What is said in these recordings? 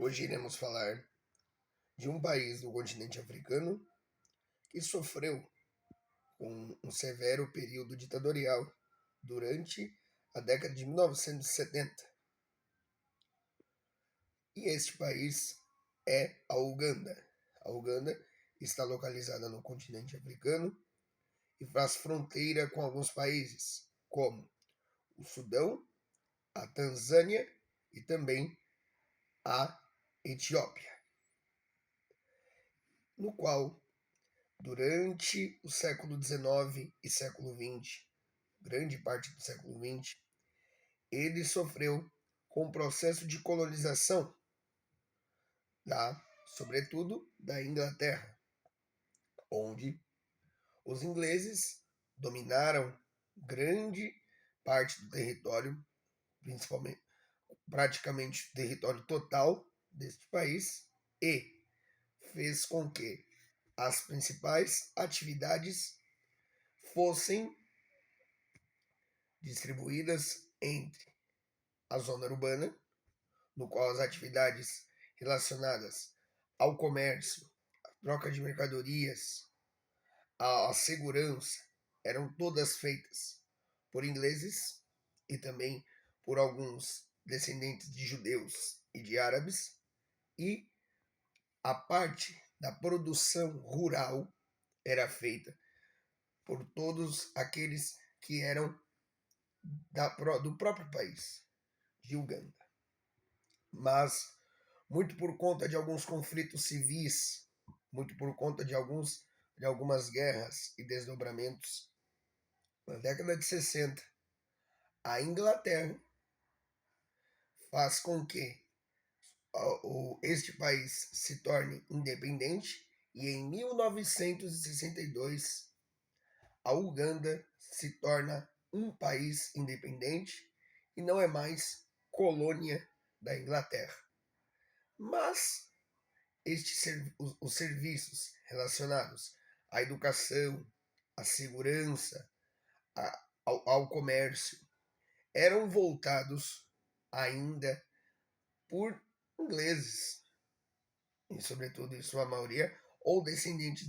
Hoje iremos falar de um país do continente africano que sofreu com um severo período ditatorial durante a década de 1970. E este país é a Uganda. A Uganda está localizada no continente africano e faz fronteira com alguns países, como o Sudão, a Tanzânia e também a Etiópia, no qual, durante o século XIX e século XX, grande parte do século XX, ele sofreu com o processo de colonização, sobretudo da Inglaterra, onde os ingleses dominaram grande parte do território, principalmente praticamente o território total deste país, e fez com que as principais atividades fossem distribuídas entre a zona urbana, no qual as atividades relacionadas ao comércio, a troca de mercadorias, a segurança, eram todas feitas por ingleses e também por alguns descendentes de judeus e de árabes, e a parte da produção rural era feita por todos aqueles que eram do próprio país, de Uganda. Mas, muito por conta de alguns conflitos civis, muito por conta de algumas guerras e desdobramentos, na década de 60, a Inglaterra faz com que este país se torne independente, e em 1962 a Uganda se torna um país independente e não é mais colônia da Inglaterra. Mas os serviços relacionados à educação, à segurança, ao comércio, eram voltados ainda por ingleses, e sobretudo em sua maioria, ou descendente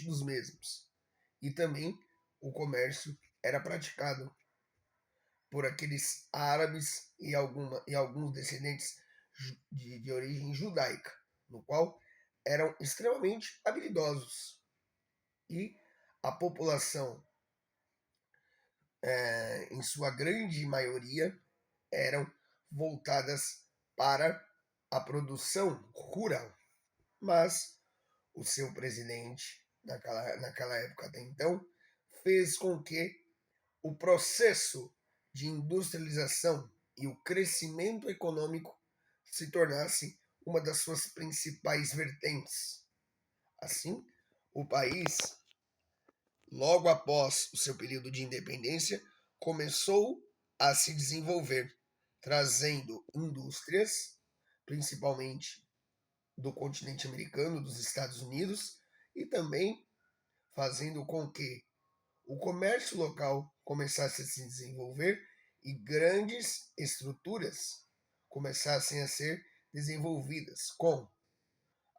dos mesmos. E também o comércio era praticado por aqueles árabes e alguns descendentes de origem judaica, no qual eram extremamente habilidosos. E a população, em sua grande maioria, eram voltadas para a produção rural. Mas o seu presidente, naquela época até então, fez com que o processo de industrialização e o crescimento econômico se tornasse uma das suas principais vertentes. Assim, o país, logo após o seu período de independência, começou a se desenvolver, trazendo indústrias, principalmente do continente americano, dos Estados Unidos, e também fazendo com que o comércio local começasse a se desenvolver e grandes estruturas começassem a ser desenvolvidas, com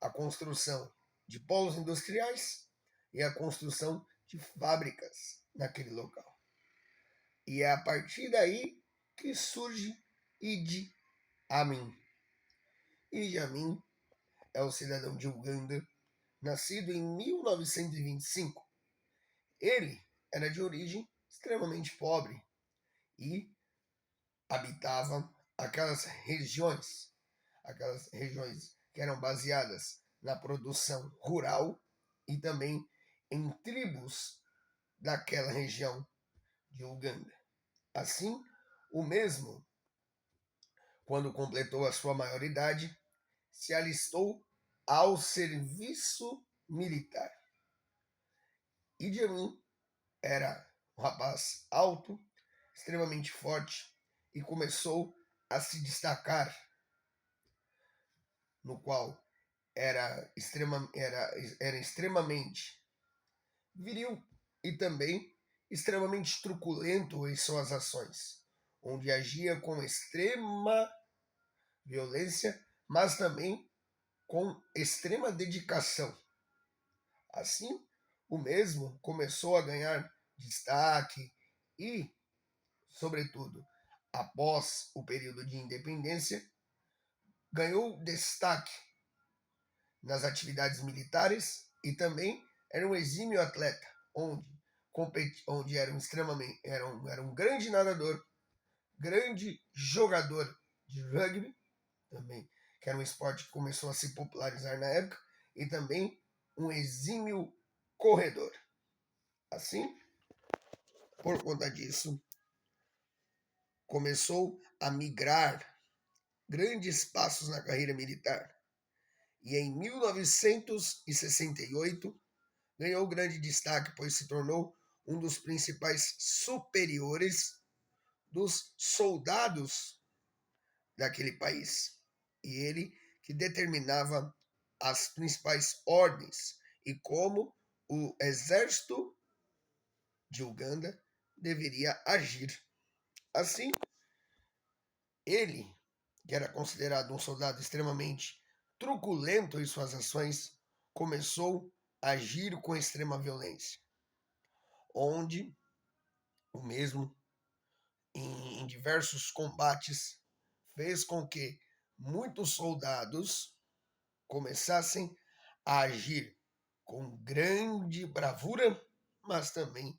a construção de polos industriais e a construção de fábricas naquele local. E é a partir daí que surge Idi Amin. Idi Amin é um cidadão de Uganda, nascido em 1925. Ele era de origem extremamente pobre e habitava aquelas regiões que eram baseadas na produção rural e também em tribos daquela região de Uganda. Assim, o mesmo, quando completou a sua maioridade, se alistou ao serviço militar. Idi Amin era um rapaz alto, extremamente forte, e começou a se destacar, no qual era extremamente viril e também extremamente truculento em suas ações, onde agia com extrema violência mas também com extrema dedicação. Assim, o mesmo começou a ganhar destaque e, sobretudo, após o período de independência, ganhou destaque nas atividades militares e também era um exímio atleta, onde era um grande nadador, grande jogador de rugby, também, que era um esporte que começou a se popularizar na época, e também um exímio corredor. Assim, por conta disso, começou a migrar grandes passos na carreira militar. E em 1968 ganhou grande destaque, pois se tornou um dos principais superiores dos soldados daquele país. E ele que determinava as principais ordens e como o exército de Uganda deveria agir. Assim, ele, que era considerado um soldado extremamente truculento em suas ações, começou a agir com extrema violência, onde o mesmo, em diversos combates, fez com que muitos soldados começassem a agir com grande bravura, mas também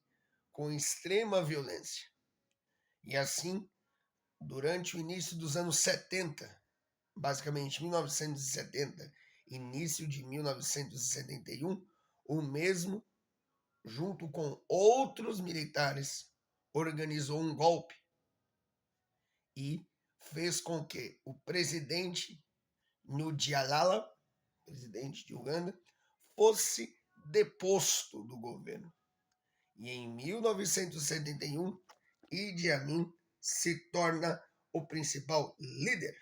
com extrema violência. E assim, durante o início dos anos 70, basicamente 1970, início de 1971, o mesmo, junto com outros militares, organizou um golpe e fez com que o presidente Nudialala, presidente de Uganda, fosse deposto do governo. E em 1971, Idi Amin se torna o principal líder,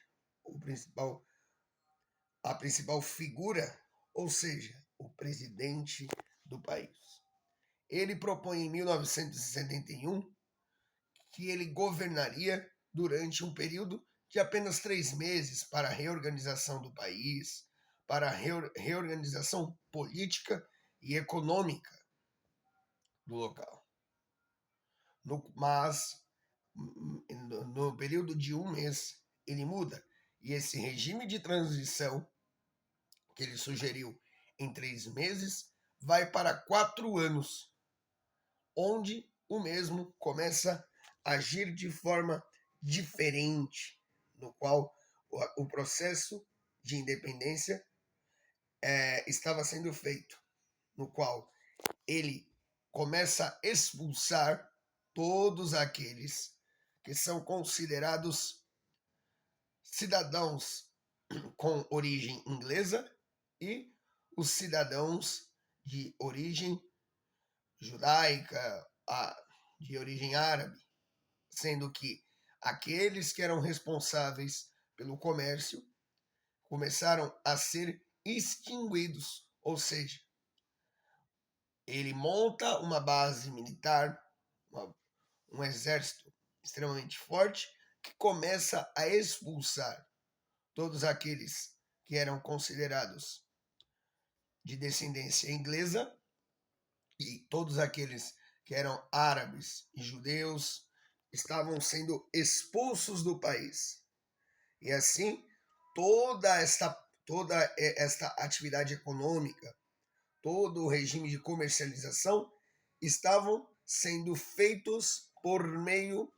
a principal figura, ou seja, o presidente do país. Ele propõe em 1971 que ele governaria durante um período de apenas 3 meses para a reorganização do país, para a reorganização política e econômica do local. Mas, no período de 1 mês, ele muda. E esse regime de transição que ele sugeriu em 3 meses vai para 4 anos, onde o mesmo começa a agir de forma diferente, no qual o processo de independência estava sendo feito, no qual ele começa a expulsar todos aqueles que são considerados cidadãos com origem inglesa e os cidadãos de origem judaica, de origem árabe, sendo que aqueles que eram responsáveis pelo comércio começaram a ser extinguidos, ou seja, ele monta uma base militar, um exército extremamente forte, que começa a expulsar todos aqueles que eram considerados de descendência inglesa e todos aqueles que eram árabes e judeus estavam sendo expulsos do país. E assim, toda esta atividade econômica, todo o regime de comercialização estavam sendo feitos por meio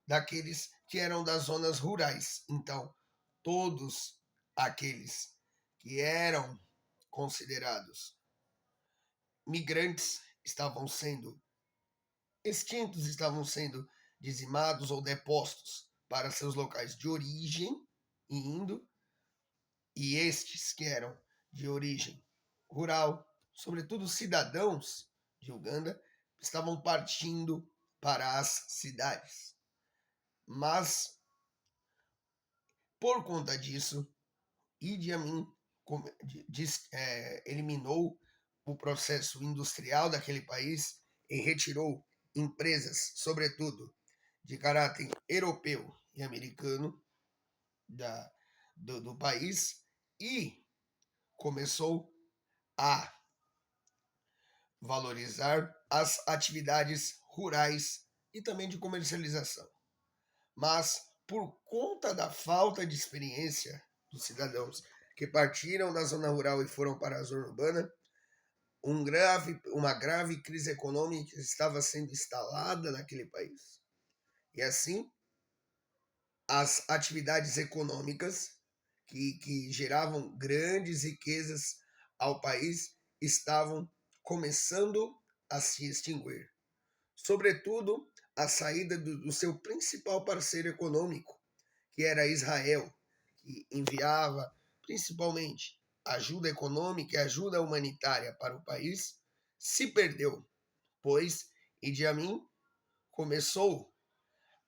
daqueles que eram das zonas rurais. Então, todos aqueles que eram considerados migrantes estavam sendo extintos, estavam sendo dizimados ou depostos para seus locais de origem e indo, e estes que eram de origem rural, sobretudo cidadãos de Uganda, estavam partindo para as cidades. Mas, por conta disso, Idi Amin eliminou o processo industrial daquele país e retirou empresas, sobretudo de caráter europeu e americano, do país e começou a valorizar as atividades rurais e também de comercialização. Mas, por conta da falta de experiência dos cidadãos que partiram da zona rural e foram para a zona urbana, uma grave crise econômica estava sendo instalada naquele país. E assim, as atividades econômicas que geravam grandes riquezas ao país estavam começando a se extinguir. Sobretudo, a saída do seu principal parceiro econômico, que era Israel, que enviava principalmente ajuda econômica e ajuda humanitária para o país, se perdeu, pois Idi Amin começou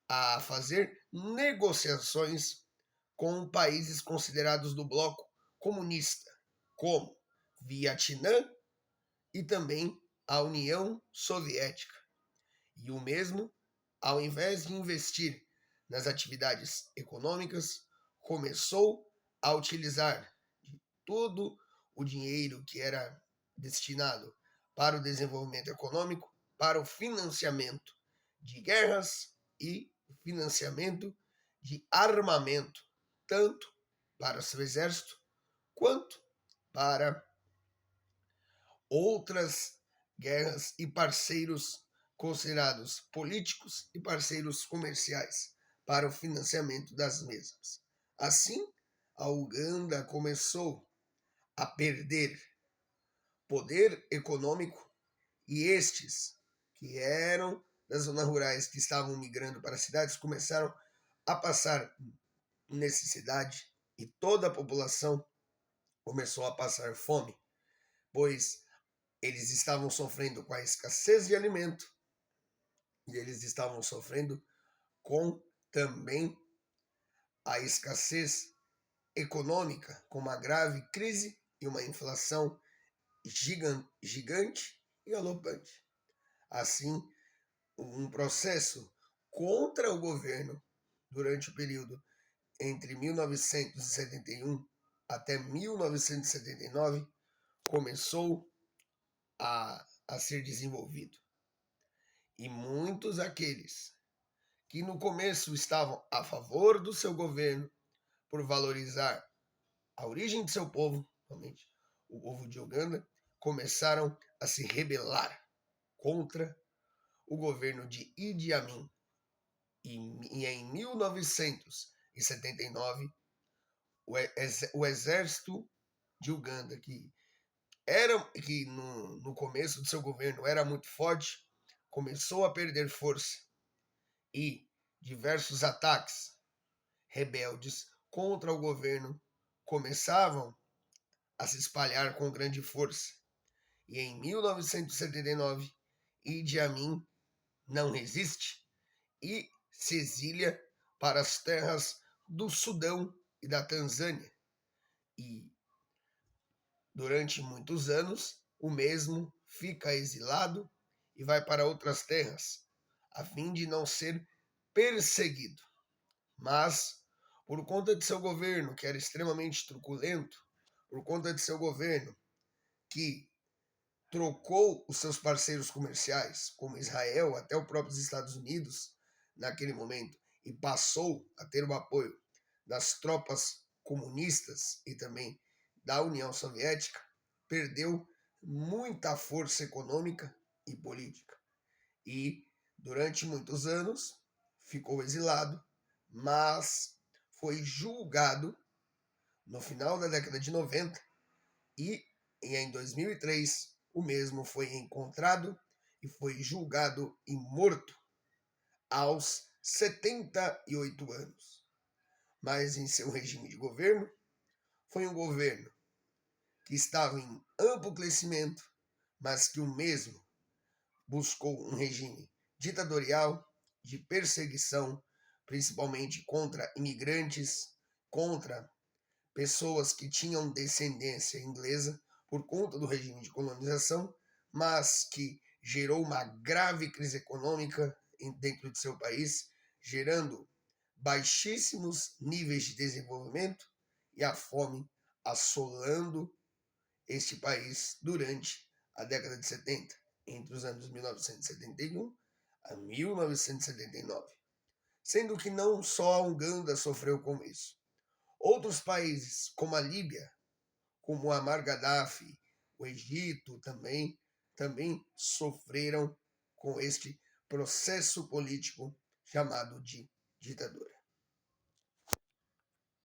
a fazer negociações com países considerados do bloco comunista, como Vietnã e também a União Soviética. E o mesmo, ao invés de investir nas atividades econômicas, começou a utilizar de todo o dinheiro que era destinado para o desenvolvimento econômico, para o financiamento de guerras e financiamento de armamento, tanto para seu exército quanto para outras guerras e parceiros considerados políticos e parceiros comerciais para o financiamento das mesmas. Assim, a Uganda começou a perder poder econômico e estes, que eram das zonas rurais que estavam migrando para as cidades, começaram a passar necessidade e toda a população começou a passar fome, pois eles estavam sofrendo com a escassez de alimento e eles estavam sofrendo com também a escassez econômica, com uma grave crise e uma inflação gigante e galopante. Assim, um processo contra o governo durante o período entre 1971 até 1979 começou a ser desenvolvido. E muitos aqueles que no começo estavam a favor do seu governo por valorizar a origem de seu povo, realmente o povo de Uganda, começaram a se rebelar contra o governo de Idi Amin. E em 1979, o exército de Uganda, que no começo do seu governo era muito forte, começou a perder força e diversos ataques rebeldes contra o governo começavam a se espalhar com grande força. E em 1979, Idi Amin não resiste e se exilia para as terras do Sudão e da Tanzânia. E durante muitos anos, o mesmo fica exilado e vai para outras terras, a fim de não ser perseguido. Mas, por conta de seu governo, que era extremamente truculento, por conta de seu governo, que trocou os seus parceiros comerciais, como Israel, até os próprios Estados Unidos, naquele momento, e passou a ter o apoio das tropas comunistas e também da União Soviética, perdeu muita força econômica e política. E, durante muitos anos, ficou exilado, mas foi julgado no final da década de 90 e em 2003 o mesmo foi encontrado e foi julgado e morto aos 78 anos. Mas em seu regime de governo, foi um governo que estava em amplo crescimento, mas que o mesmo buscou um regime ditatorial de perseguição, principalmente contra imigrantes, contra pessoas que tinham descendência inglesa por conta do regime de colonização, mas que gerou uma grave crise econômica dentro de seu país, gerando baixíssimos níveis de desenvolvimento e a fome assolando este país durante a década de 70, entre os anos 1971 a 1979. Sendo que não só a Uganda sofreu com isso. Outros países, como a Líbia, como Muammar Gaddafi, o Egito também sofreram com este processo político chamado de ditadura.